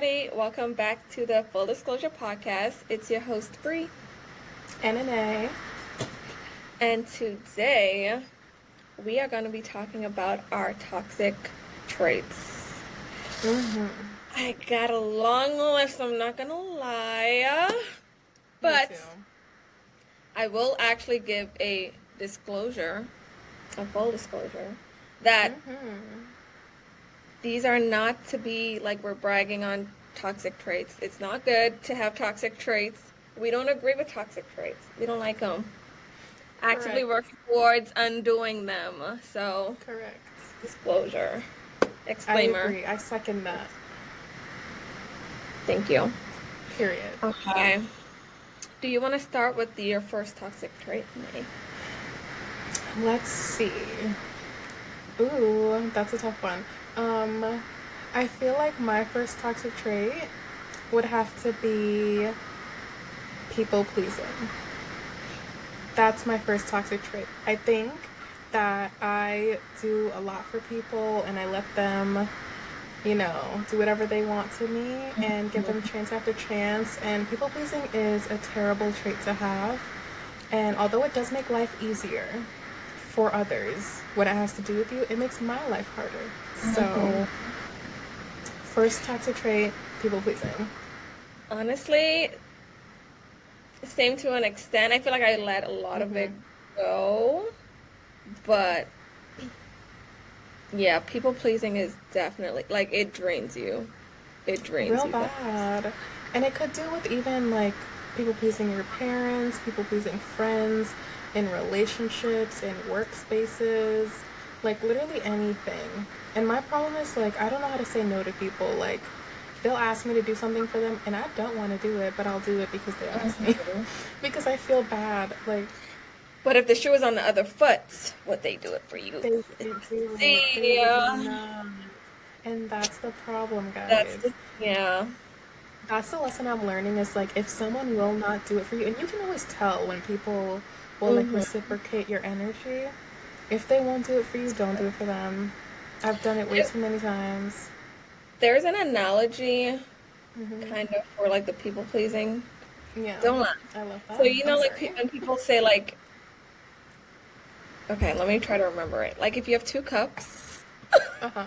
everybody. Welcome back to the Full Disclosure Podcast. It's your host, Bree. NNA. And today, we are going to be talking about our toxic traits. I got a long list, I'm not going to lie. But I will actually give a full disclosure, that these are not to be like we're bragging on toxic traits. It's not good to have toxic traits. We don't agree with toxic traits. We don't like them. Actively working towards undoing them. So, Correct. Disclosure. Disclaimer. I agree. I second that. Thank you. Period. Okay. Do you want to start with your first toxic trait, May? Let's see. Ooh, that's a tough one. I feel like my first toxic trait would have to be people pleasing. That's my first toxic trait. I think that I do a lot for people and I let them, do whatever they want to me and give them chance after chance. And people pleasing is a terrible trait to have. And although it does make life easier for others, when it has to do with you, it makes my life harder. So, first toxic trait, people pleasing. Honestly, same to an extent. I feel like I let a lot of it go. But yeah, people pleasing is definitely like it drains you. It drains Real you. bad. And it could do with even like people pleasing your parents, people pleasing friends, in relationships, in workspaces, like literally anything. And my problem is like I don't know how to say no to people. Like they'll ask me to do something for them and I don't want to do it, but I'll do it because they asked me. Because I feel bad. Like But if the shoe is on the other foot, would they do it for you? they do. See, They would not. And that's the problem, guys. yeah. That's the lesson I'm learning is like if someone will not do it for you, and you can always tell when people will like reciprocate your energy. If they won't do it for you, don't do it for them. I've done it way too many times. There's an analogy kind of for like the people pleasing. Yeah. Don't laugh. I love that. So you know, I'm like sorry. when people say like, okay, let me try to remember it. Like if you have two cups Uh-huh.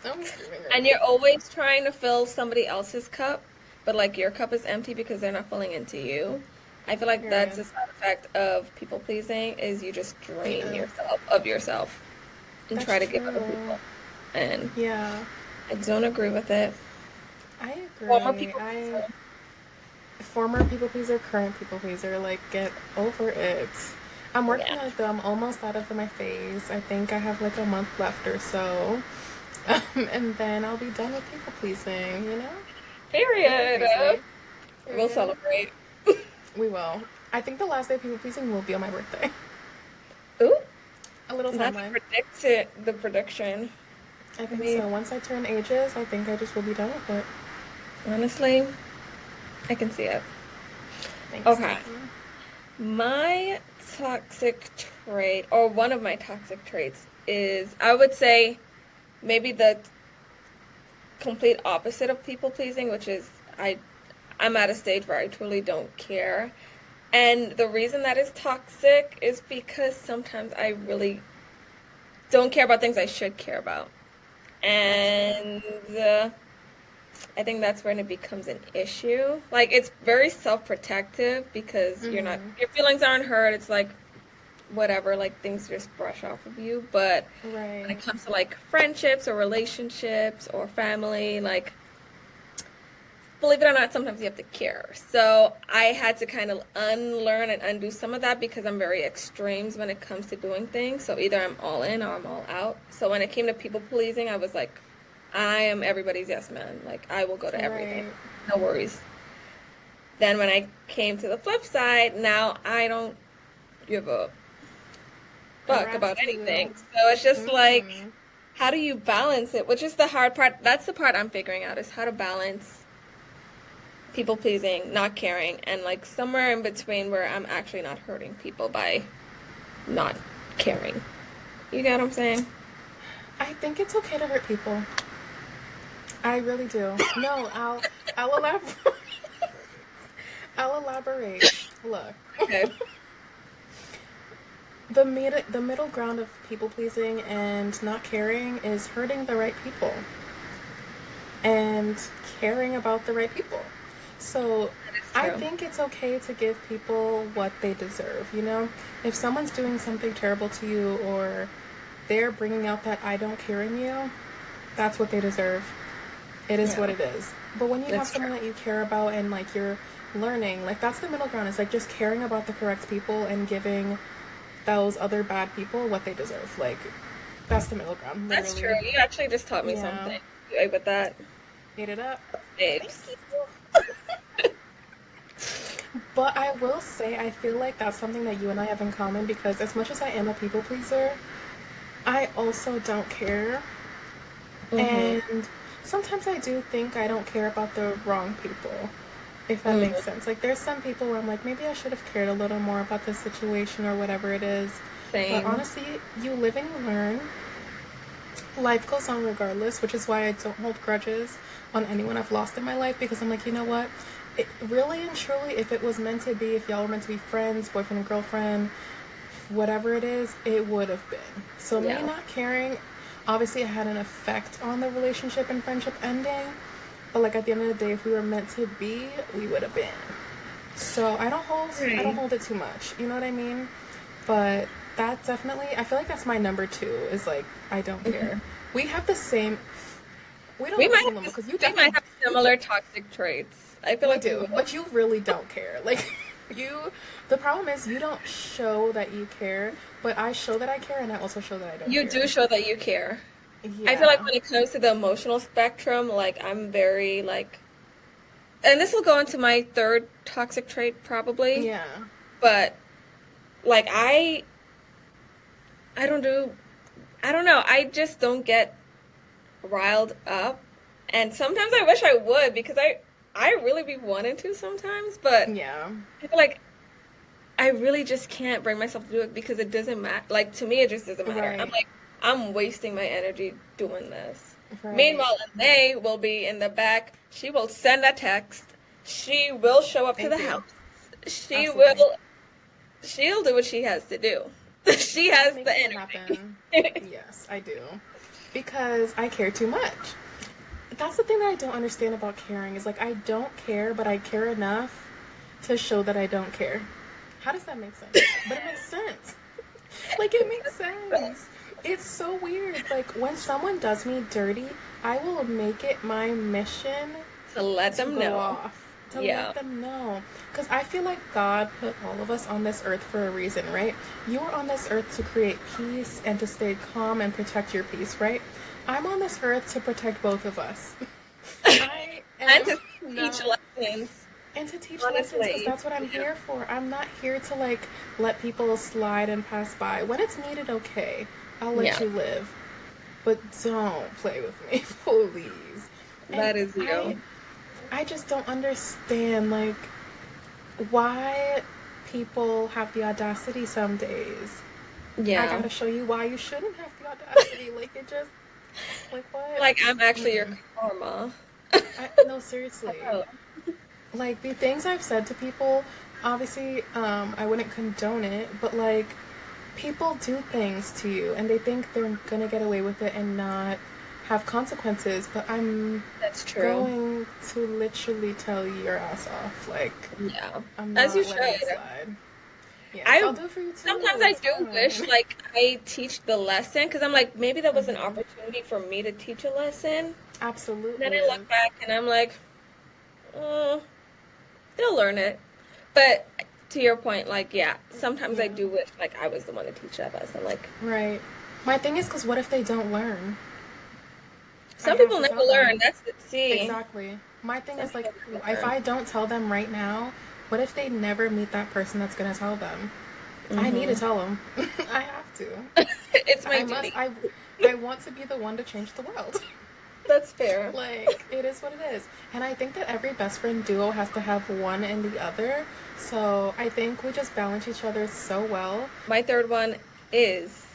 I'm screaming right and you're always trying to fill somebody else's cup, but like your cup is empty because they're not filling into you. I feel like that's a side effect of people pleasing is you just drain yourself of yourself and That's try to give other true. people. And Yeah. I don't agree with it. I Former agree. people I pleasing. Former people pleaser, current people pleaser, like get over it. I'm working Yeah. on it though. I'm almost out of my phase. I think I have like a month left or so. And then I'll be done with people pleasing, People Period. please me. We'll Period. celebrate. We will. I think the last day of people pleasing will be on my birthday. Ooh, A little not to timeline. predict it, the prediction. I I think mean, so. Once I turn ages, I think I just will be done with it. honestly, I can see it. Thanks. Okay. Thank you. My toxic trait, or one of my toxic traits, is I would say maybe the complete opposite of people pleasing, which is I'm at a stage where I truly don't care. And the reason that is toxic is because sometimes I really don't care about things I should care about. That's fair. And I think that's when it becomes an issue. Like it's very self-protective because your feelings aren't hurt. It's like whatever, like things just brush off of you. But when Right. it comes to like friendships or relationships or family, like believe it or not, sometimes you have to care. So I had to kind of unlearn and undo some of that because I'm very extremes when it comes to doing things. So either I'm all in or I'm all out. So when it came to people pleasing, I was like, I am everybody's yes man. Like I will go to everything. Right. No worries. Then when I came to the flip side, now I don't give a A fuck rat's about tail. anything. So it's just like, how do you balance it? Which is the hard part. That's the part I'm figuring out is how to balance people pleasing, not caring, and like somewhere in between where I'm actually not hurting people by not caring. You get what I'm saying? I think it's okay to hurt people. I really do. No, I'll elaborate. I'll elaborate. Look, Okay. the middle ground of people pleasing and not caring is hurting the right people and caring about the right people. So That is I true. think it's okay to give people what they deserve, you know? If someone's doing something terrible to you or they're bringing out that I don't care in you, that's what they deserve. It is what Yeah, it is. But when you have that's true. someone that you care about and like you're learning, like that's the middle ground. It's like just caring about the correct people and giving those other bad people what they deserve. Like that's the middle ground, That's true. literally. You actually just taught me Yeah. something. You ate with that, Ate it up. Thank babes. you. But I will say, I feel like that's something that you and I have in common because as much as I am a people pleaser, I also don't care. Mm-hmm. And sometimes I do think I don't care about the wrong people, if that makes Mm, sense. Like, there's some people where I'm like, maybe I should have cared a little more about this situation or whatever it is. But same. honestly, you live and you learn. Life goes on regardless, which is why I don't hold grudges on anyone I've lost in my life because I'm like, you know what? It, really and truly, if it was meant to be, if y'all were meant to be friends, boyfriend and girlfriend, whatever it is, it would have been. So me Yeah. not caring, obviously, it had an effect on the relationship and friendship ending. But like at the end of the day, if we were meant to be, we would have been. So I don't Right. hold it too much. You know what I mean? But that definitely, I feel like that's my number two. Is like I don't care. We have the same. We don't We have the might same number have because you we might definitely have similar toxic traits. I feel we like we do, will. but you really don't care. Like you, the problem is you don't show that you care, but I show that I care, and I also show that I don't You do care. show that you care. I feel like Yeah, when it comes to the emotional spectrum, like I'm very like, and this will go into my third toxic trait probably, yeah, but like I don't do, I don't know. I just don't get riled up. And sometimes I wish I would because I really be wanting to sometimes, but yeah. I feel like I really just can't bring myself to do it because it doesn't matter. Like to me, it just doesn't matter. I'm Right, like, I'm wasting my energy doing this. right. Meanwhile, May will be in the back. She will send a text. She will show up to the Thank you. house. She Absolutely. will. She'll do what she has to do. She That has the makes it happen. energy. Yes, I do. Because I care too much. That's the thing that I don't understand about caring is like I don't care, but I care enough to show that I don't care. How does that make sense? But it makes sense. Like it makes sense. It's so weird. Like when someone does me dirty, I will make it my mission To let to them go know. off, to Yeah. let them know. Because I feel like God put all of us on this earth for a reason, right? You are on this earth to create peace and to stay calm and protect your peace, right? I'm on this earth to protect both of us. I And am to teach not. lessons, And to teach lessons because honestly. that's what I'm Yeah. here for. I'm not here to like let people slide and pass by. When it's needed, okay, I'll let Yeah. you live. But don't play with me, please. And That is I you. I just don't understand like why people have the audacity some days. I Yeah. gotta show you why you shouldn't have the audacity. Like it just like what? Like I'm actually your Mm-mm. karma. No, seriously. Oh, Like the things I've said to people, obviously, I wouldn't condone it, but like people do things to you and they think they're gonna get away with it and not have consequences, but I'm that's true. going to literally tell you your ass off. Like, Yeah. I'm As you not letting it should. slide. Yes, I'll I do it for you sometimes too. I It's do wish fine. like I teach the lesson because I'm like maybe that was an Hmm. opportunity for me to teach a lesson. Then Absolutely I look is. back and I'm like, oh, they'll learn it. But to your point, like yeah, sometimes I Yeah, do wish like I was the one to teach that lesson. Like right. My thing is because what if they don't learn? I some have people to never tell them. learn. That's the see. Exactly. My thing Some is like, people never if learn. I don't tell them right now, what if they never meet that person that's gonna tell them? I need to Hmm. tell them. I have to. It's my I must. duty. I want to be the one to change the world. That's fair. Like it is what it is, and I think that every best friend duo has to have one and the other. So I think we just balance each other so well. My third one is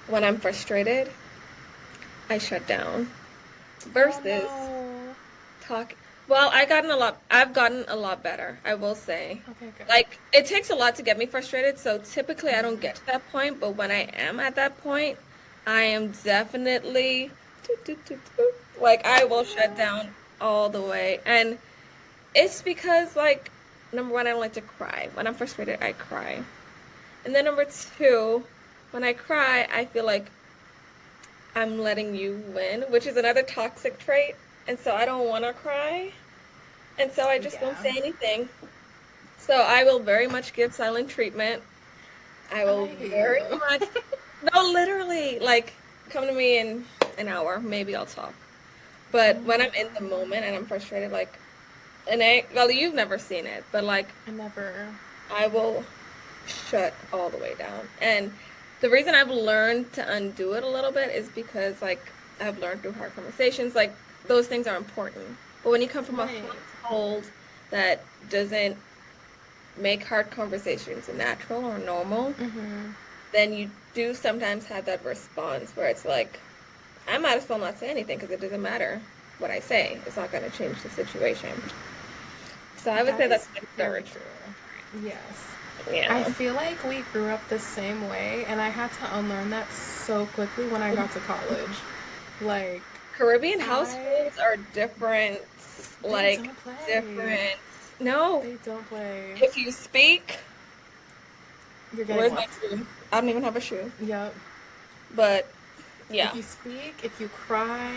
when I'm frustrated, I shut down. Oh versus no. talk. Well, I've gotten a lot better, I will say. Okay, good. Like, it takes a lot to get me frustrated, so typically I don't Mhm. get to that point, but when I am at that point, I am definitely toot, toot, toot, toot. Like, I will shut Oh, down all the way. And it's because, like, number one, I don't like to cry. When I'm frustrated, I cry. And then number two, when I cry, I feel like I'm letting you win, which is another toxic trait. And so I don't want to cry. And so I just don't yeah. say anything. So I will very much give silent treatment. I will I hate very you. much, no, literally, like, come to me in an hour, maybe I'll talk. Oh But when my I'm in the god. moment and I'm frustrated, like, and I, well, you've never seen it, but like, I never. I will shut all the way down. And the reason I've learned to undo it a little bit is because, like, I've learned through hard conversations, like, those things are important. But when you come from a Right. household that doesn't make hard conversations natural or normal, Mhm. then you do sometimes have that response where it's like, I might as well not say anything because it doesn't matter what I say. It's not going to change the situation. So I would That say is that's my very third. true. Yes. I Yeah. feel like we grew up the same way, and I had to unlearn that so quickly when I got to college. Like, Caribbean I. households are different, They like don't play. different. No, They don't play. if you speak, You're getting where's my whooped. shoe? I don't even have a shoe. Yep. But If yeah, you speak, if you cry,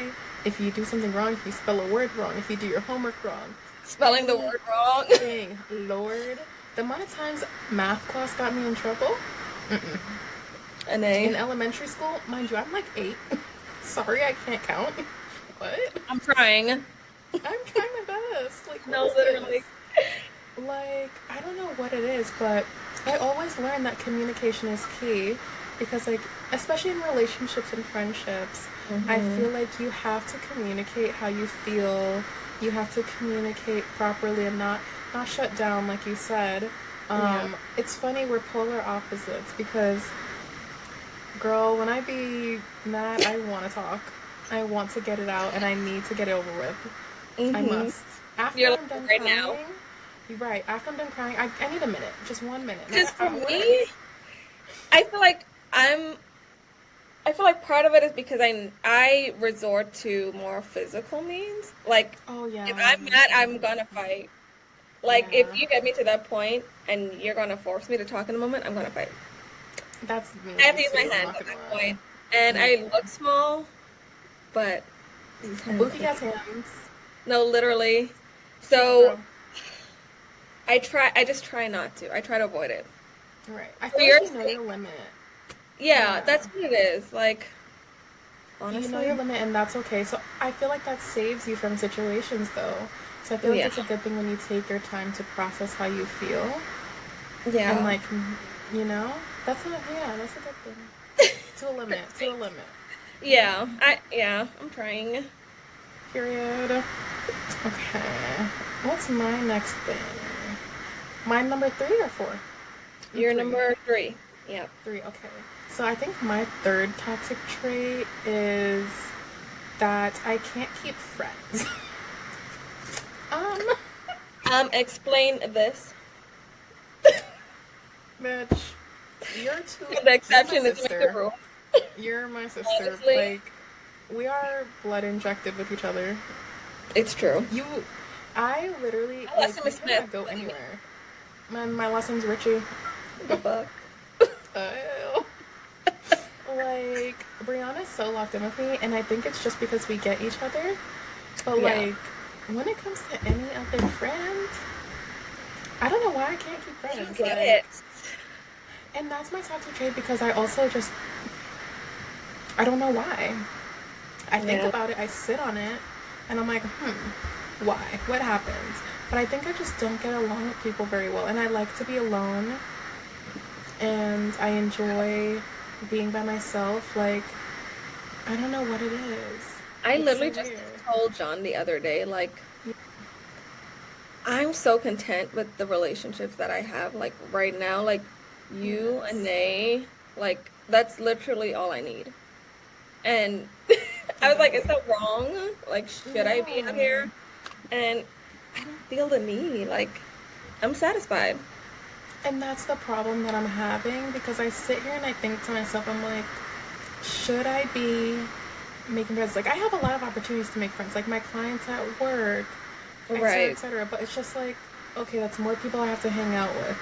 if you do something wrong, if you spell a word wrong, if you do your homework wrong, spelling the word wrong. anything, Lord. The amount of times math class got me in trouble. Mm-mm. And In a, elementary school, mind you, I'm like 8. Sorry, I can't count. What? I'm trying. I'm trying my best. Like, what No, is this? literally. Like, I don't know what it is, but I always learn that communication is key because, like, especially in relationships and friendships, I Hmm. feel like you have to communicate how you feel. You have to communicate properly and not shut down, like you said. Yeah. It's funny we're polar opposites because, girl, when I be mad, I want to talk. I want to get it out, and I need to get it over with. I Hmm. must. After You're like I'm done right now. crying, you're right. After I'm done crying, I need a minute. Just 1 minute, not an Because for hour. me, I feel like I'm I feel like part of it is because I resort to more physical means. Like Oh, if yeah, I'm me mad, I'm too. gonna fight. Like if Yeah, you get me to that point and you're gonna force me to talk in a moment, I'm gonna fight. that's I have me to use too. my I'm hands not at gonna that lie. point. And Me I look too. small, but these hands Bookie are has hands. no, literally. Take it, So girl. I just try not to. I try to avoid it. Right. I For feel your like you know your sake. limit. Yeah, Yeah. that's what it is. Like, You know your honestly. limit, and that's okay. So I feel like that saves you from situations, though. So I feel like Yeah. it's a good thing when you take your time to process how you feel, and Yeah. like, that's a yeah, that's a good thing. To a limit. To a limit. Yeah, I'm trying. Period. Okay. What's my next thing? My number 3 or 4? You're Three. number three. Yep. 3. Okay. So I think my third toxic trait is that I can't keep friends. um, Explain this. Bitch, you're too. The You're my exception is make the sister. rule. You're my sister. Honestly, Like, we are blood injected with each other. it's true. You, I literally My last like. name We is Smith, cannot go by the way. anywhere. Man, my last name's Richie. What the fuck? Ew. Like, Brianna's so locked in with me, and I think it's just because we get each other. But, Yeah. like, when it comes to any other friends, I don't know why I can't keep I don't friends. get Like, it. and that's my toxic trait because I also just, I don't know why. I think Yeah. about it, I sit on it, and I'm like, why? What happens? But I think I just don't get along with people very well, and I like to be alone, and I enjoy being by myself. Like, I don't know what it is. I It's literally so just weird. told John the other day, like, I'm so content with the relationships that I have, like, right now. Like, you and Yes. Nay, like, that's literally all I need. And I was like, is Exactly. that wrong? Like, should I be out No. here? And I don't feel the need. Like, I'm satisfied. And that's the problem that I'm having because I sit here and I think to myself, I'm like, should I be making friends? Like, I have a lot of opportunities to make friends, like my clients at work, etc., Right. etc. But it's just like, okay, that's more people I have to hang out with.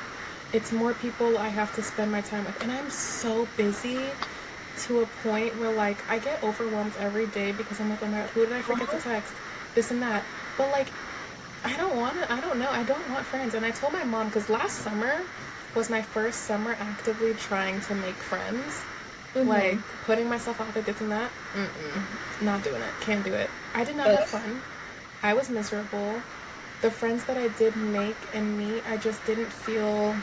It's more people I have to spend my time with. And I'm so busy to a point where, like, I get overwhelmed every day because I'm like, oh my god, who did I forget to Uh-huh. text? This and that. But, like, I don't want to, I don't know. I don't want friends. And I told my mom, because last summer was my first summer actively trying to make friends. Like, Mm-hmm. putting myself out there, this and that. Mm-mm. Not doing it. Can't do it. I did not have Ugh. fun. I was miserable. The friends that I did make and meet, I just didn't feel.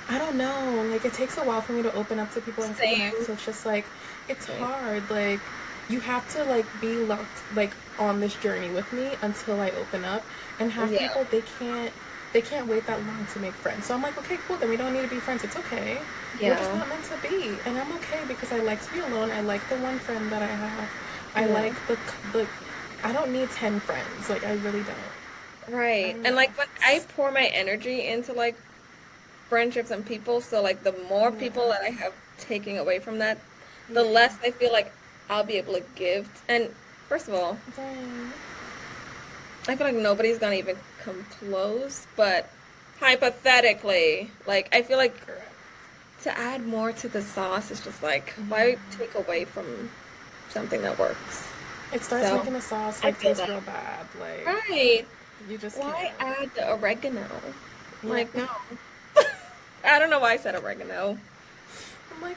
I don't know. Like, it takes a while for me to open up to people and connect. Same. So it's just like, it's Same. hard. Like, you have to, like, be locked, like, on this journey with me until I open up. And half Yeah. people, they can't wait that long to make friends. So I'm like, okay, cool, then we don't need to be friends. It's okay. We're just Yeah. not meant to be. And I'm okay because I like to be alone. I like the one friend that I have. I Yeah. like the I don't need 10 friends. Like, I really don't. I Right. don't And know. like when I pour my energy into like friendships and people, so like the more people Yeah. that I have taking away from that, the Yeah. less I feel like I'll be able to give. And first of all, Dang. I feel like nobody's gonna even come close, but hypothetically, like I feel like Correct. to add more to the sauce is just like why Yeah. take away from something that works? It starts So making the sauce I like feel taste that. real bad. Like, Right. you just Why can't. add the oregano? Yeah. Like, no. I don't know why I said oregano. I'm like,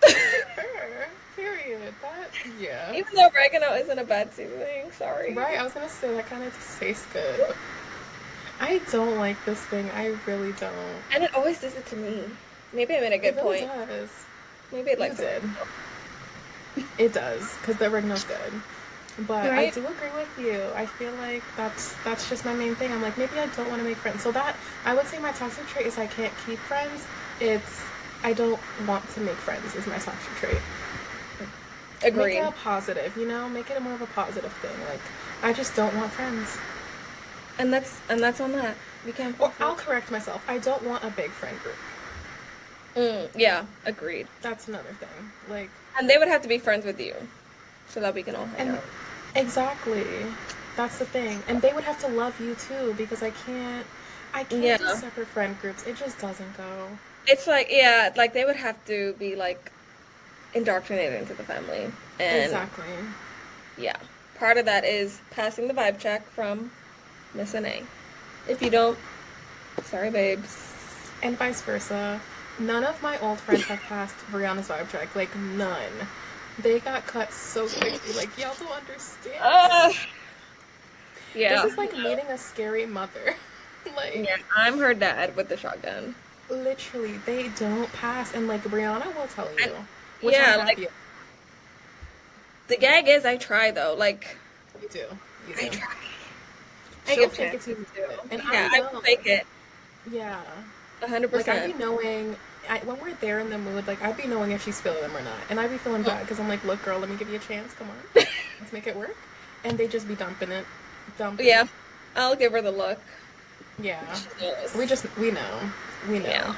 sure. Period. That, yeah. Even though oregano isn't a bad seasoning, sorry. Right, I was gonna say that kind of tastes good. I don't like this thing. I really don't. And it always does it to me. Maybe I made a It good really point. does. Maybe it You likes did. oregano. It does, because the oregano's good. But I Right? do agree with you. I feel like that's just my main thing. I'm like, maybe I don't want to make friends. So that I would say my toxic trait is I can't keep friends. It's I don't want to make friends is my toxic trait. Make it a Agreed. positive, Make it a more of a positive thing. Like, I just don't want friends. And that's on that. We can't Or force I'll it. correct myself. I don't want a big friend group. Yeah, agreed. That's another thing. Like, And they would have to be friends with you so that we can all hang and out. exactly. That's the thing. And they would have to love you too because I can't do Yeah. separate friend groups. It just doesn't go. It's like, yeah, like they would have to be like indoctrinated into the family. And Exactly. yeah, part of that is passing the vibe check from Miss NA. If you don't, sorry, babes. And vice versa. None of my old friends have passed Brianna's vibe check. Like, none. They got cut so quickly. Like, y'all don't understand. Uh, This yeah, is like meeting a scary mother. Like, yeah, I'm her dad with the shotgun. literally, they don't pass. And, like, Brianna will tell And you, which I'm yeah, like happy. the gag is I try though. Like You do. You I do. try. I She'll give fake it chances till you do too. it. And I Yeah, I will know. fake it. Yeah. A hundred Like, I be percent. knowing, when we're there in the mood, like, I'd be knowing if she's feeling them or not. And I'd be feeling bad because I'm like, look, girl, let me give you a chance. Come on. Let's make it work. And they just be dumping it. Dumping Yeah, it. I'll give her the look. Yeah. She knows. We know. We know. Yeah.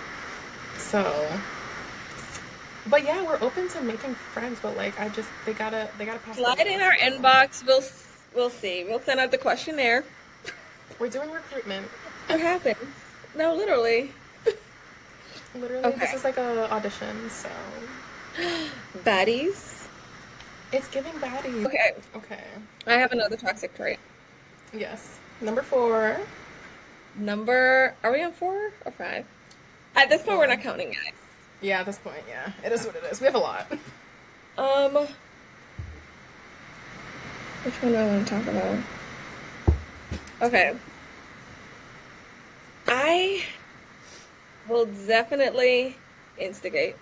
So, but yeah, we're open to making friends, but like, they gotta pass the Slide in walls. our So, inbox. We'll see. We'll send out the questionnaire. we're doing recruitment. What happens? No, literally. Literally, this Okay. is like a audition, so Baddies. it's giving baddies. Okay. Okay. I have another toxic trait. Yes. Number 4. Are we on 4 or 5? At this point, we're 4. not counting, guys. Yeah, at this point, yeah. It is what it is. We have a lot. Um, which one do I want to talk about? Okay. I will definitely instigate.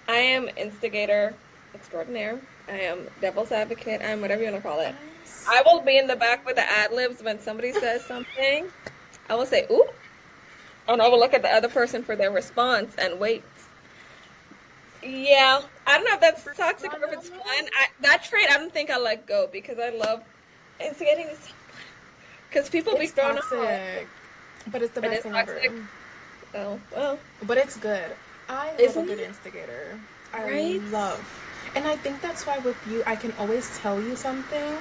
I am instigator extraordinaire. I am devil's advocate. I am whatever you want to call it. Nice. I will be in the back with the ad libs when somebody says something. I will say, ooh, and I will look at the other person for their response and wait. Yeah, I don't know if that's toxic or if it's Drama. fun. That trait, I don't think I let go because I love instigating this. Because people be It's thrown off. toxic, but it's the It best is thing ever. toxic. Oh, well, But it's good. I love a isn't good it? instigator. I Right? love. And I think that's why with you, I can always tell you something,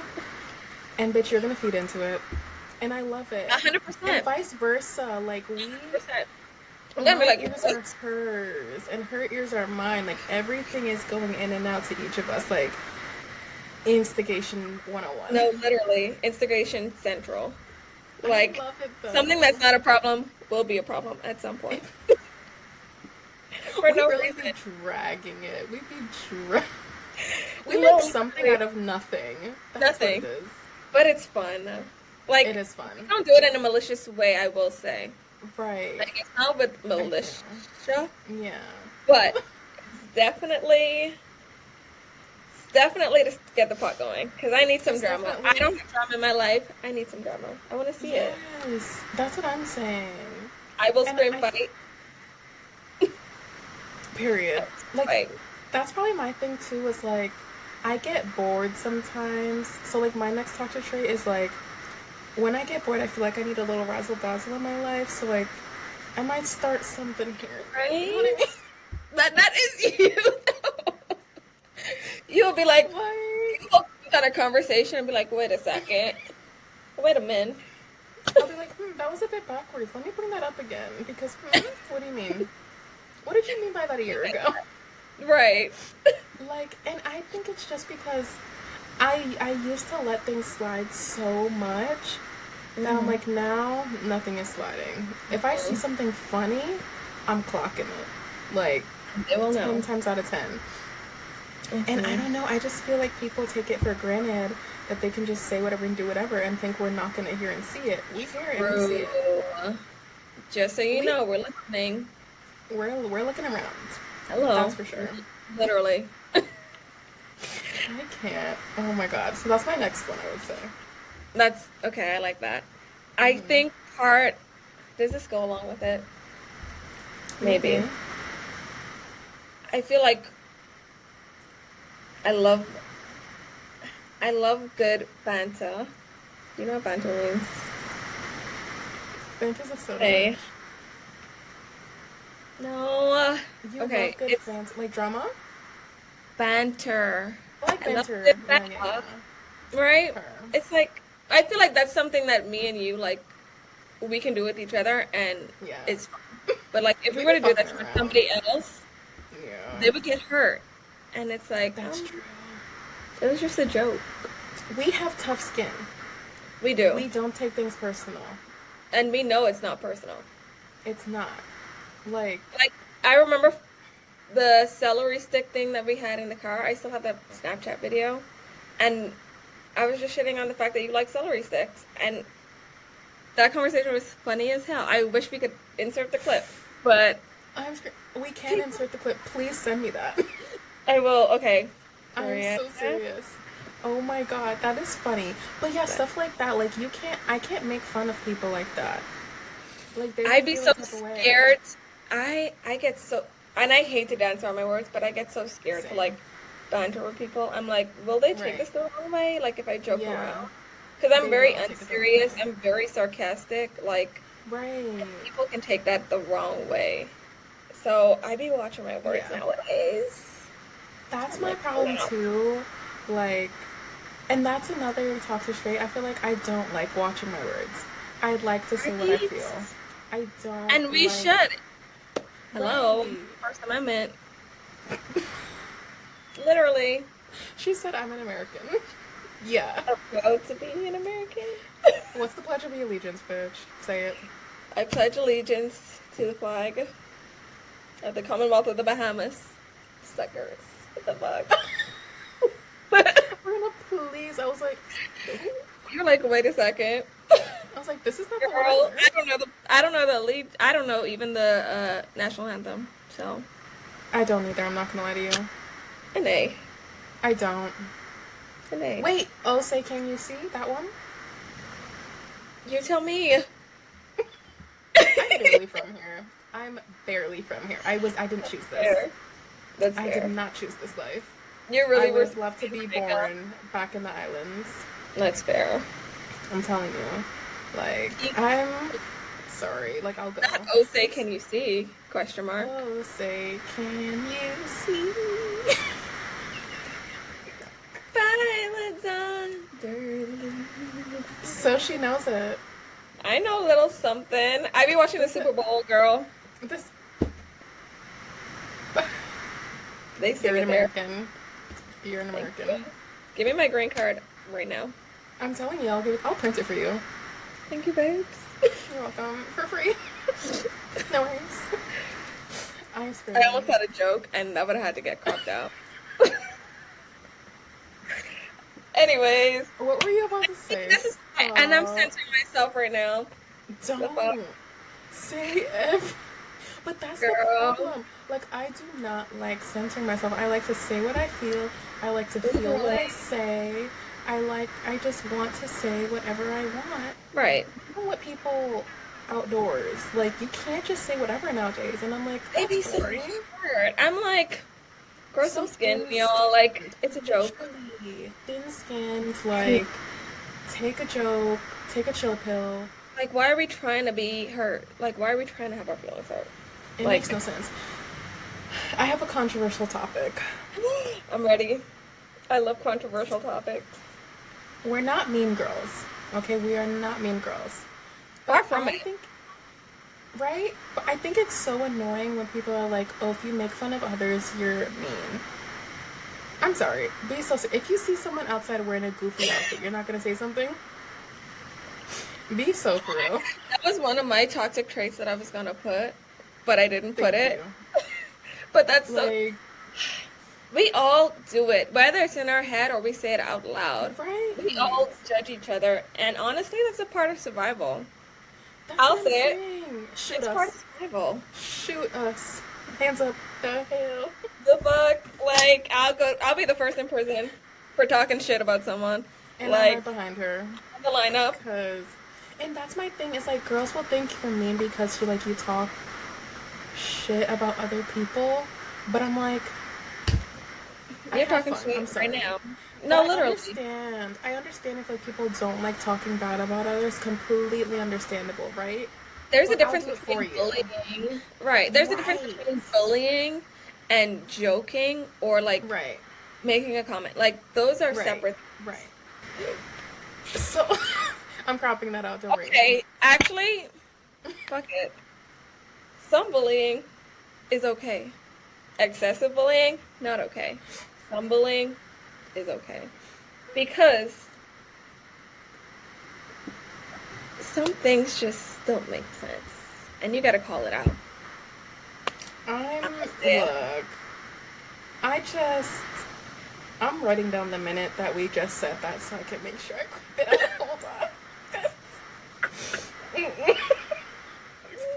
and bitch, you're gonna feed into it. And I love A it. hundred And percent. vice versa. Percent. I'm gonna be My like, ears are what? hers, and her ears are mine. Like, everything is going in and out to each of us. Like, instigation 101. No, literally, instigation central. I Like, love it something that's though. not a problem will be a problem at some point It, for we no really reason. be dragging it. We make No, something literally out of nothing. That's what it nothing. is. But it's fun. It Like, is we fun. don't do it in a malicious way, I will say. Right. Like, it's not with I militia, feel. Yeah. but it's definitely to get the pot going. Because I need some It's drama. I definitely. don't have drama in my life. I need some drama. I want to see it. Yes. That's what I'm saying. I will And scream I. fight. Period. Like, Fight. that's probably my thing too, is like, I get bored sometimes. So, like, my next toxic trait is like, when I get bored, I feel like I need a little razzle dazzle in my life. So, like, I might start something here and there. You know what Right? I mean? That is you. You'll be like, Like, you'll start a conversation and be like, wait a second. Wait a minute. I'll be like, that was a bit backwards. Let me bring that up again. Because, what do you mean? What did you mean by that a year ago? Right. Like, and I think it's just because I used to let things slide so much that I'm like, now nothing is sliding. If I see something funny, I'm clocking it. Like, They will 10 know. times out of 10. And I Hmm. don't know, I just feel like people take it for granted that they can just say whatever and do whatever and think we're not going to hear and see it. We hear it and we see True. it. Just so you We know, we're listening. we're looking around. That's Hello. for sure. Literally. I can't. Oh my god. So that's my next one, I would say. That's okay. I like that. I Hmm. think part. Does this go along with it? Maybe. Maybe. I feel like I love I love good banter. Do you know what banter means? Fantas of so much. Hey. No. You Okay, love good it's fans like drama? banter. I like I love banter. good Yeah, yeah, banter, yeah. right? Her. It's like I feel like that's something that me and you like we can do with each other and Yeah. it's fun. But like if we We were be to do fucking that with around. somebody else, Yeah. they would get hurt. And it's like, That's true. it was just a joke. We have tough skin. We do. We don't take things personal. And we know it's not personal. It's not. Like, Like, I remember the celery stick thing that we had in the car. I still have that Snapchat video. And I was just shitting on the fact that you like celery sticks. And that conversation was funny as hell. I wish we could insert the clip. But we can insert the clip. Please send me that. I will, okay. I'm Maria. so serious. Oh my god, that is funny. But yeah, stuff like that, like I can't make fun of people like that. Like they I'd would be feel so a type of way. scared. I get so, and I hate to dance around my words, but I get so scared to Same. like banter with people. I'm like, will they take Right. this the wrong way? Like if I joke Yeah. around, because I'm They very will take it the wrong unserious. way. I'm very sarcastic. Like Right. people can take that the wrong way. So I be watching my words Yeah. nowadays. That's I'm my like, problem wow. too. Like, and that's another toxic trait. I feel like I don't like watching my words. I'd like to say what I Right? feel. I don't And we like. should. Hello, Right. First Amendment. Literally, She said I'm an American. Yeah. I'm proud to be an American. What's the Pledge of Allegiance, bitch? Say it. I pledge allegiance to the flag of the Commonwealth of the Bahamas. Suckers. What the fuck? We're gonna please. I was like, You're like, wait a second. this is not the one I Girl, learned. I don't know the lead, I don't know even the national anthem. So, I don't either. I'm not gonna lie to you. an A. I don't. An A. Wait. Oh, say, can you see that one? You tell me. I'm barely from here. I'm barely from here. I didn't choose this. Fair. That's I did fair. not choose this life. You I really would were have loved to be makeup. born back in the islands. That's fair. I'm telling you. Like, You- I'm sorry. Like, I'll go. Not oh say can you see? Question mark. Oh, say, can you see? Violence on dirty. So she knows it. I know a little something. I be watching the This, Super Bowl, girl. this, They you're sing an it there. American. You're an Thank you. American. Give me my green card right now. I'm telling you, I'll print it for you. Thank you, babes. You're welcome. For free. No worries. I'm I almost screaming. had a joke, and that would have had to get cropped out. Anyways, What were you about to say? this is, and I'm Stop. censoring myself right now. The fuck, Don't say if. But that's the girl? problem. Like, I do not like censoring myself. I like to say what I feel. I like to feel what I Literally. say. I just want to say whatever I want. Right. Even with people outdoors, like, you can't just say whatever nowadays. And I'm like, They be that's so boring. hard. I'm like, grow some So skin, thin y'all. Like, it's a joke. literally thin skinned, like, take a joke, take a chill pill. Like, why are we trying to be hurt? Like, why are we trying to have our feelings hurt? It Like, makes no sense. I have a controversial topic. I'm ready. I love controversial topics. We're not mean girls. Okay, we are not mean girls. Far But from I it. think, right? But I think it's so annoying when people are like, "Oh, if you make fun of others, you're mean." I'm sorry. Be so. If you see someone outside wearing a goofy outfit, you're not gonna say something. Be so for real. That was one of my toxic traits that I was gonna put, but I didn't put Thank it. you. But that's so. Like, We all do it, whether it's in our head or we say it out loud. We right? all judge each other, and honestly, that's a part of survival. That's I'll what I'm say it. saying. Shoot It's part of us. survival. Shoot us. Hands up. The hell. The fuck, like I'll be the first in prison for talking shit about someone. And I'm Like right behind her. the lineup. Cause, and that's my thing. Is like girls will think you're mean because you talk shit about other people, but I'm like, I You're have talking fun. shit I'm right sorry. now. But No, I literally. understand. I understand if like people don't like talking bad about others. Completely understandable, right? There's a But I'll difference do it for between you. bullying. Right. There's a difference Right. between bullying and joking or like Right. making a comment. Like those are Right. separate. Right. So I'm cropping that out. Don't worry. Okay, actually, fuck it. Some bullying is okay. Excessive bullying, not okay. Some bullying is okay. Because some things just don't make sense. And you gotta call it out. Yeah. Look. I'm writing down the minute that we just said that so I can make sure I crop it out. Hold on.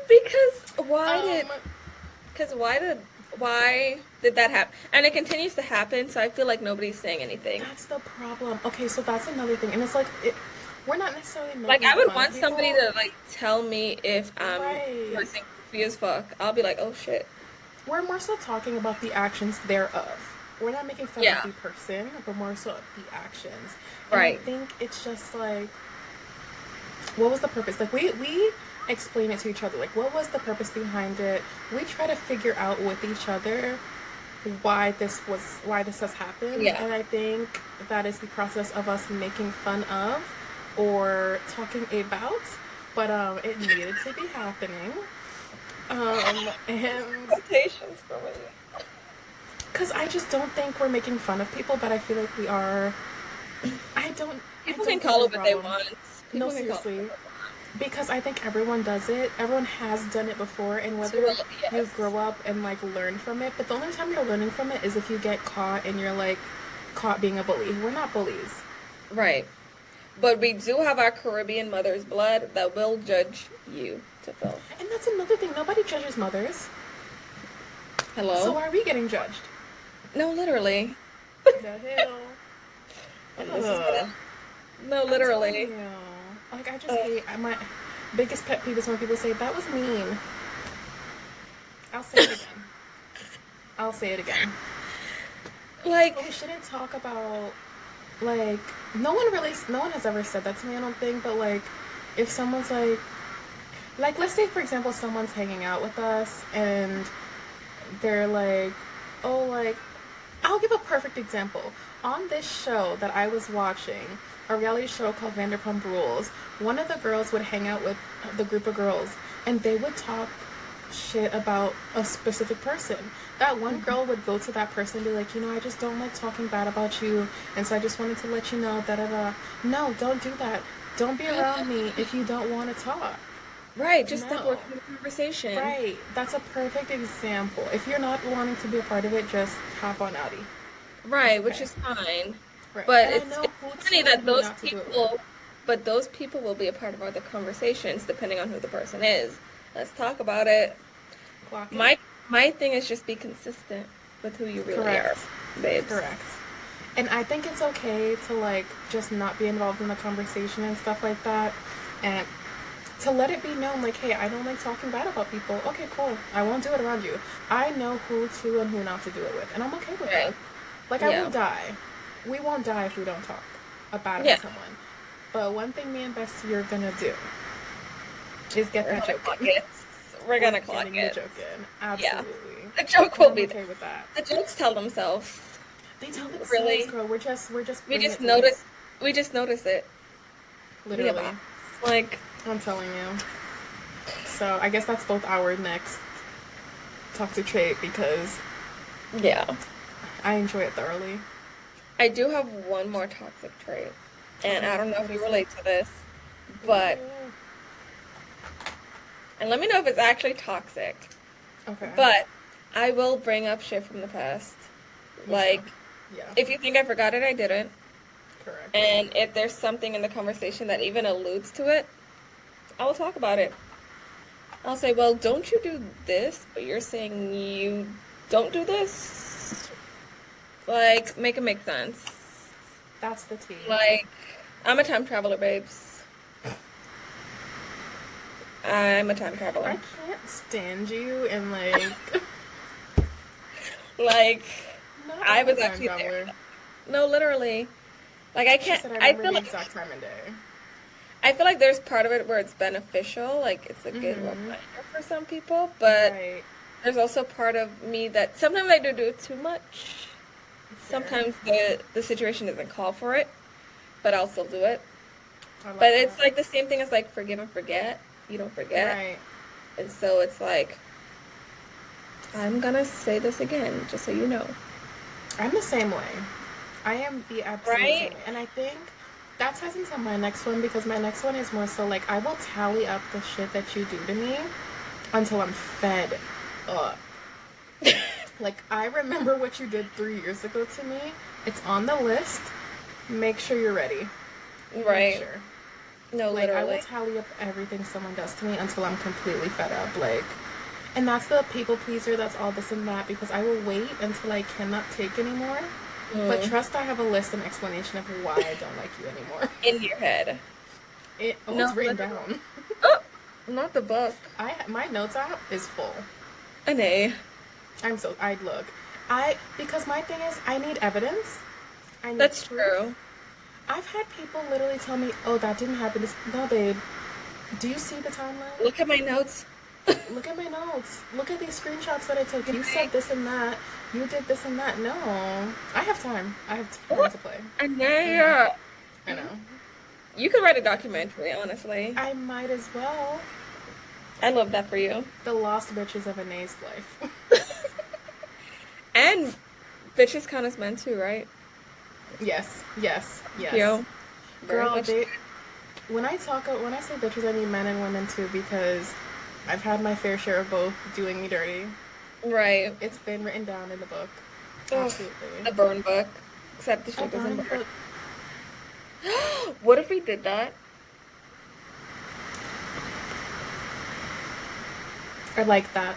Because why did um, why did that happen? And it continues to happen, so I feel like nobody's saying anything. that's the problem. Okay, so that's another thing, and it's like we're not necessarily Like making I would fun want of people. somebody to like tell me if I'm Right. cursing goofy as fuck. I'll be like, oh shit. We're more so talking about the actions thereof. We're not making fun Yeah. of the person, but more so of the actions. And Right. I think it's just like, what was the purpose? Like we explain it to each other. Like, what was the purpose behind it? We try to figure out with each other why this has happened. Yeah. And I think that is the process of us making fun of or talking about. But it needed to be happening. And Quotations for me. because I just don't think we're making fun of people, but I feel like we are. People I can don't call it think what they there's a problem. want. No, People can call it seriously. what they Because I think everyone does it. Everyone has done it before, and whether Well, you yes. grow up and like learn from it, but the only time you're learning from it is if you get caught and you're like caught being a bully. We're not bullies. want. Right. But we do have our Caribbean mother's blood that will judge you to fill. And that's another thing. Nobody judges mothers. Hello? So why are we getting judged? No, literally. The hell? And this is Ugh. gonna- No, I'm literally. telling you. Like, I just hate. My biggest pet peeve is when people say that was mean. I'll say it again. I'll say it again. Like, But we shouldn't talk about, like, no one has ever said that to me, I don't think, but like, if someone's like, let's say, for example, someone's hanging out with us and they're like, oh, like, I'll give a perfect example. On this show that I was watching, a reality show called Vanderpump Rules, one of the girls would hang out with the group of girls and they would talk shit about a specific person. That one girl would go to that person and be like, I just don't like talking bad about you, and so I just wanted to let you know, da da da. No, don't do that. Don't be around me if you don't want to talk. right, just stop No. working the conversation. Right. That's a perfect example. If you're not wanting to be a part of it, just hop on outie. It's Right, which okay. is fine. Right. But And I it's know it's who funny to and that who not to do it with. those people will be a part of other conversations depending on who the person is. Let's talk about it. Clock it. My thing is just be consistent with who you really are, Correct. babes. Correct. And I think it's okay to like just not be involved in the conversation and stuff like that. And to let it be known, like, hey, I don't like talking bad about people. Okay, cool. I won't do it around you. I know who to and who not to do it with. And I'm okay with that. Right. Like, I will Yeah. die. We won't die if we don't talk Yeah. about someone. But one thing me and Bestie are gonna do is get We're that gonna joke clock in. it. We're We're gonna clock getting the it. joke in. Yeah. Absolutely. The joke And will I'm be there. okay with that. The jokes tell themselves. They tell themselves, Really. girl, we're just We bringing just it to life. notice we just notice it. We have Literally. like I'm telling you. So I guess that's both our next toxic trait because yeah. I enjoy it thoroughly. I do have one more toxic trait. And I Okay, don't know what if you is it? relate to this, but Ooh. and let me know if it's actually toxic. Okay. But I will bring up shit from the past. Me too. Like, Yeah. if you think I forgot it, I didn't. Correct. And if there's something in the conversation that even alludes to it, I will talk about it. I'll say, well, don't you do this, but you're saying you don't do this? Like, make it make sense. That's the tea. Like, I'm a time traveler, babes. I'm a time I traveler. can't stand you and like Like, not I I'm a was time actually there. traveler. No, literally. Like, I She can't, said I I remember feel the like, exact time and day. I feel like there's part of it where it's beneficial, like, it's a good Mm-hmm. reminder for some people, but Right. there's also part of me that sometimes I do it too much. Fair. Sometimes the situation doesn't call for it, but I'll still do it. I But like it's that. like the same thing as like forgive and forget. You don't forget. Right. And so it's like, I'm gonna say this again, just so you know. I'm the same way. I am the absolute same Right? way. And I think that ties into my next one because my next one is more so like I will tally up the shit that you do to me until I'm fed up. Like I remember what you did 3 years ago to me. It's on the list. Make sure you're ready. Make Right. sure. No, Like I will literally. tally up everything someone does to me until I'm completely fed up. Like and that's the people pleaser, that's all this and that because I will wait until I cannot take anymore. But Mm. trust I have a list and explanation of why I don't like you anymore. In your head. It's No, written literally. down. Oh, not the book. My notes app is full. An A. I'd look. Because my thing is I need evidence. I need That's proof. true. I've had people literally tell me, "Oh, that didn't happen." No, babe. Do you see the timeline? Look at my notes. Look at my notes. Look at these screenshots that I took. You said Right. this and that. You did this and that. No, I have time. I have time What? to play. An A. I know. You could write a documentary, honestly. I might as well. I love that for you. The lost bitches of Anae's life. And bitches count as men too, right? Yes, yes, yes. Yo, very Girl, much. when I say bitches, I mean men and women too because I've had my fair share of both doing me dirty. Right. It's been written down in the book. Ugh, Absolutely. the burn book. Except the A shit doesn't burn burn. book. What if we did that? I like that.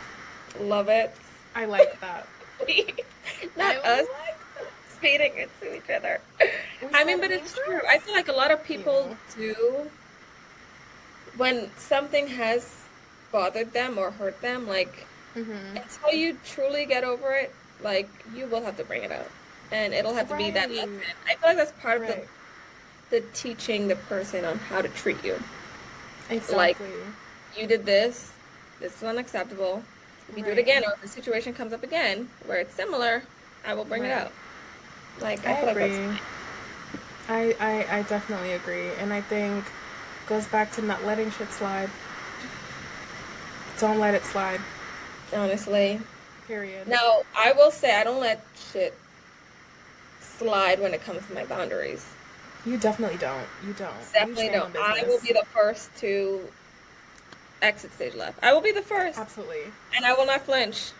Love it. I like that. Not I us like feeding it to each other. We I mean, said but it's mean true. girls. I feel like a lot of people Yeah. do when something has bothered them or hurt them, like Mhm. until you truly get over it, like you will have to bring it out, and it'll have to be that Right. lesson. I feel like that's part of Right. the teaching the person on how to treat you. Like, Exactly. you did this. This is unacceptable. If you do it Right. again, or if the situation comes up again where it's similar, I will bring it Right. out. Like, I I feel like that's agree. I definitely agree. And I think goes back to not letting shit slide. Don't let it slide. honestly. Period. Now, I will say I don't let shit slide when it comes to my boundaries. You definitely don't. You don't. You Definitely stand don't. on I will business. be the first to exit stage left. I will be the first, Absolutely. and I will not flinch.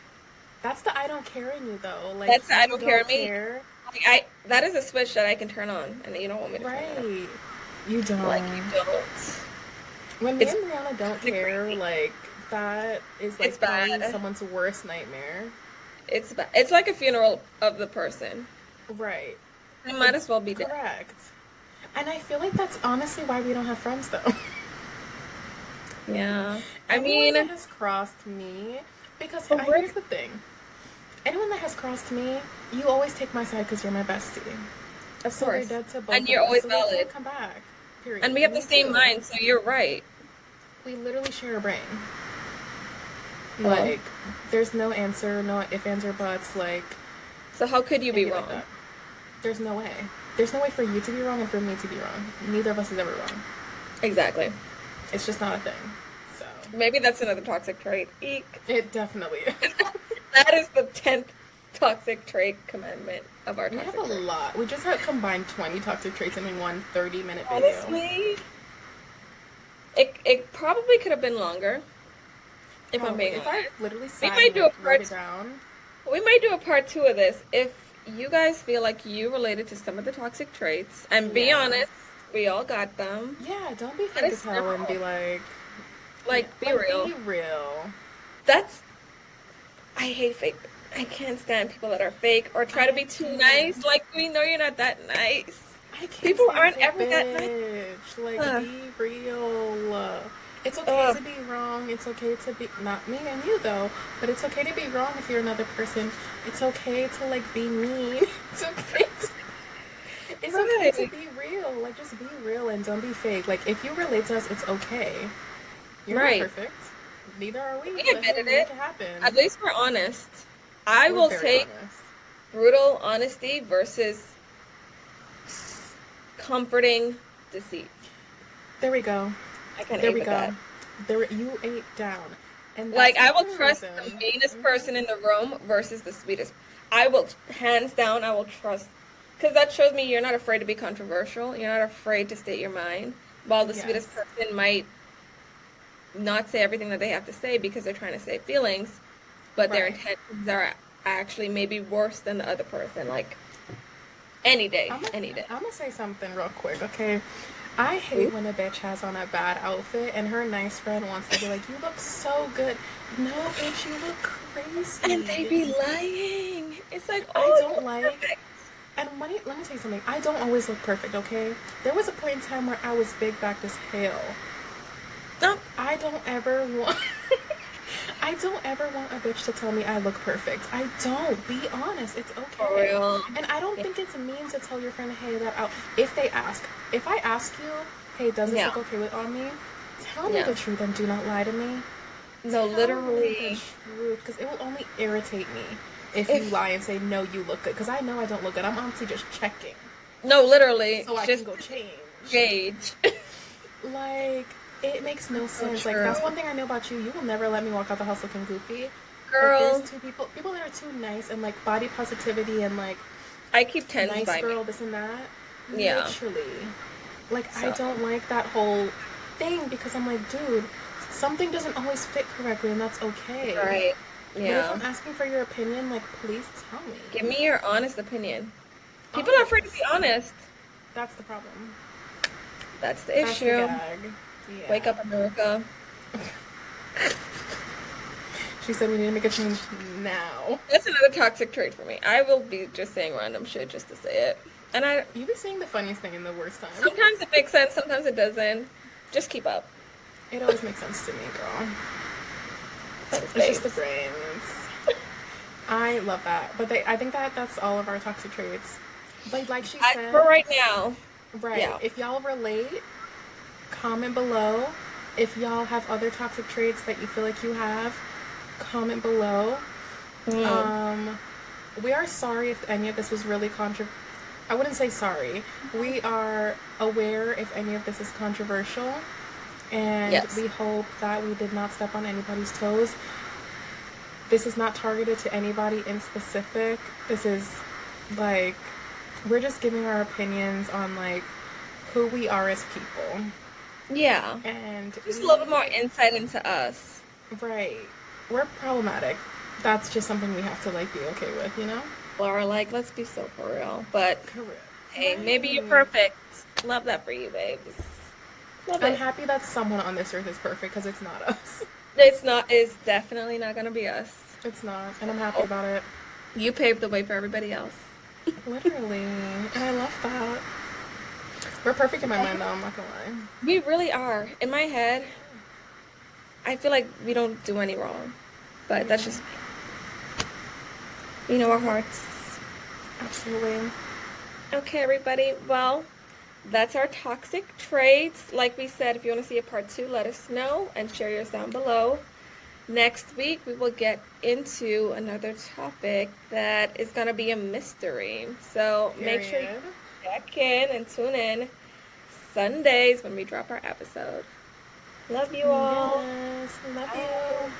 That's the I don't care in you though. Like That's I you don't care don't me. care. Like, I that is a switch that I can turn on, and you don't want me to turn it on. Right. You Like, you don't. don't. When me It's and Brianna don't care, crazy. like that is It's like probably bad. someone's worst nightmare. It's bad. It's like a funeral of the person. Right. I might It's as well be dead. correct. And I feel like that's honestly why we don't have friends though. Yeah. I Anyone that mean, has crossed me, because oh, here's the thing. Anyone that has crossed me, you always take my side because you're my bestie. of So they're course. dead to And both of you're us. always So they valid. can't come back. And Period. we have the Me same too. mind, so you're right. We literally share a brain. Oh. Like, there's no answer, no if, ands, or buts, like, So how could you be any like wrong? that. There's no way. There's no way for you to be wrong and for me to be wrong. Neither of us is ever wrong. Exactly. It's just not a thing. So, Maybe that's another toxic trait. Eek. it definitely is. That is the 10th toxic trait commandment of our We have toxic a trait. lot. We just had combined 20 toxic traits in one 30-minute video. Honestly, it probably could have been longer, if I'm Probably. being If I honest. literally We sat might and do a like wrote it part down. we might do a part two of this if you guys feel like you related to some of the toxic traits, and be Yeah. honest, we all got them. Yeah, don't be Let fake as us hell and know. be like, yeah, Like, be like real. be real. That's I hate fake. I can't stand people that are fake or try to I be too can't. nice. Like, we know you're not that nice. I can't People stand aren't fake ever that nice. bitch. Like, Ugh. be real. It's okay Ugh. to be wrong. It's okay to be not me and you though, but it's okay to be wrong if you're another person. It's okay to like be mean. It's okay. It's okay to Right. be real. Like, just be real and don't be fake. Like, if you relate to us, it's okay. You're not Right. perfect. Neither are we. We But hey, admitted we make it. it happen. At least we're honest. I We're will very take honest. brutal honesty versus comforting deceit. There we go. I can There aim we with that. go. There you ate down. And that's Like, the I will other trust the reason. meanest person in the room versus the sweetest. I will, hands down, I will trust. Because that shows me you're not afraid to be controversial. You're not afraid to state your mind. While the sweetest Yes. person might not say everything that they have to say because they're trying to save feelings, but their Right. intentions are actually maybe worse than the other person. Like, any day, I'm gonna any day. I'm gonna say something real quick, okay? I hate Ooh. when a bitch has on a bad outfit and her nice friend wants to be like, "You look so good." No, bitch, you look And they crazy. be lying. It's like, I oh, don't you're like. perfect. And let me tell you something. I don't always look perfect, okay? There was a point in time where I was big backed as hell. No, I don't ever want. I don't ever want a bitch to tell me I look perfect. I don't. Be honest. It's for okay. real. And I don't Yeah. think it's mean to tell your friend, hey, that out. If they ask, if I ask you, hey, does this Yeah. look okay on me? Tell me Yeah. the truth and do not lie to me. No, Tell me the literally. truth, because it will only irritate me if you If lie and say, no, you look good. Because I know I don't look good. I'm honestly just checking no, literally, so I can just go change. gauge. Like, it makes no So sense. Like, true, that's one thing I know about you. You will never let me walk out the house looking goofy. Like, girl. there's two people that are too nice and like body positivity and like I keep tens nice by me. girl, this and that. Yeah. Literally. Like, I So don't like that whole thing because I'm like, dude, something doesn't always fit correctly and that's okay. right. But if Yeah. I'm asking for your opinion, like, please tell me. Give me your honest opinion. People are afraid to be Honest. honest. That's the problem. That's the That's the issue. gag. Yeah. Wake up, America. She said we need to make a change now. That's another toxic trait for me. I will be just saying random shit just to say it. And You be saying the funniest thing in the worst time. sometimes it makes sense, sometimes it doesn't. Just keep up. It always makes sense to me, girl. Thanks, It's just the babes. brains. I love that. But I think that that's all of our toxic traits. But like she For said, right now, right, yeah. if y'all relate, comment below. If y'all have other toxic traits that you feel like you have, comment below. Mm. Um, we are sorry if any of this was really I wouldn't say sorry. We are aware if any of this is controversial, and Yes. we hope that we did not step on anybody's toes. This is not targeted to anybody in specific. This is like we're just giving our opinions on like who we are as people. Yeah. And Just a little bit more insight into us. right, we're problematic. That's just something we have to like be okay with, you know? Or like, let's be so for real. But Correct. hey, maybe you're Right. perfect. Love that for you, babes. Love I'm it. happy that someone on this earth is perfect because it's not us. It's not. It's definitely not gonna be us. It's not, and I'm happy Oh, about it. you paved the way for everybody else. Literally. And I love that. We're perfect in my mind, though, I'm not gonna lie. We really are. In my head, I feel like we don't do any wrong. But that's Yeah, just we know our hearts. absolutely. Okay, everybody. Well, that's our toxic traits. Like we said, if you want to see a part 2, let us know and share yours down below. Next week, we will get into another topic that is going to be a mystery. So make sure you Period. check in and tune in Sundays when we drop our episode. Love you all. Yes. Love you. Bye.